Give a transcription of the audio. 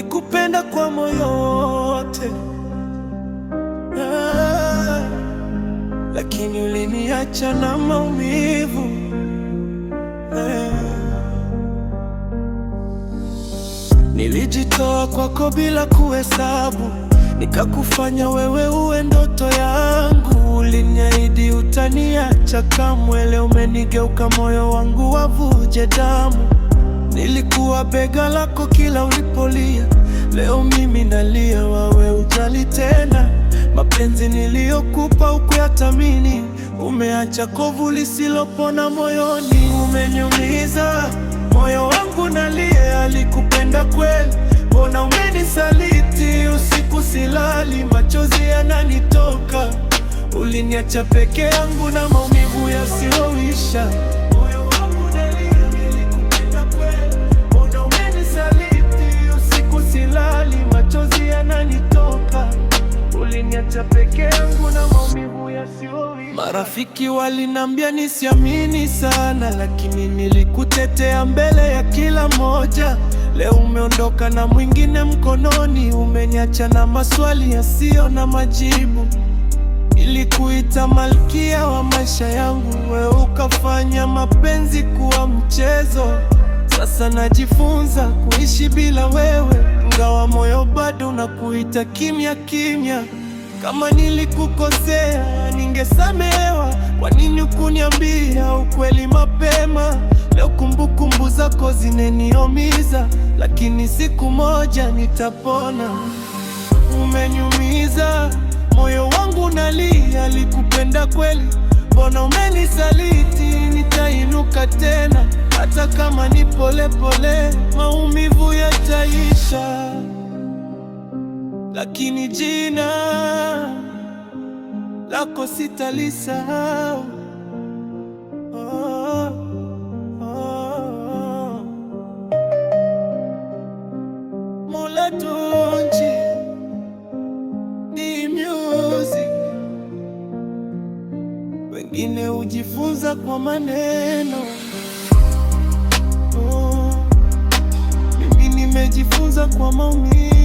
nilikupenda kwa moyo wote, lakini uliniacha na maumivu. Nilijitoa kwako bila kuhesabu, nikakufanya wewe uwe ndoto yangu. Uliniahidi utaniacha kamwe, leo umenigeuka, moyo wangu wavuje damu. Nilikuwa bega lako kila ulipolia, leo mimi nalia, wewe hujali tena. Mapenzi niliyokupa hukuyathamini, umeacha kovu lisilopona moyoni. Umeniumiza, moyo wangu nalia, alikupenda kweli, mbona umenisaliti? Usiku silali, machozi yananitoka. Uliniacha peke yangu na maumivu yasiyoisha. Moyo wangu nalia, nilikupenda kweli, mbona umenisaliti? Usiku silali, machozi yananitoka. Uliniacha peke yangu na maumivu yasiyoisha. Marafiki walinambia nisiamini sana, lakini nilikutetea mbele ya kila moja. Leo umeondoka na mwingine mkononi, umeniacha na maswali yasiyo na majibu. Nilikuita malkia wa maisha yangu, wewe ukafanya mapenzi kuwa mchezo. Sasa najifunza kuishi bila wewe, ingawa moyo bado unakuita kimya kimya. Kama nilikukosea ningesamehewa, kwa nini hukuniambia ukweli mapema? Leo kumbukumbu zako zinaniumiza, lakini siku moja nitapona. Umeniumiza, moyo wangu nalia, alikupenda kweli, mbona umenisaliti? Nitainuka tena, hata kama ni pole pole, maumivu yataisha, lakini jina lako sitalisahau. Mola Tunji ni music, wengine hujifunza kwa maneno, mimi nimejifunza kwa maumivu.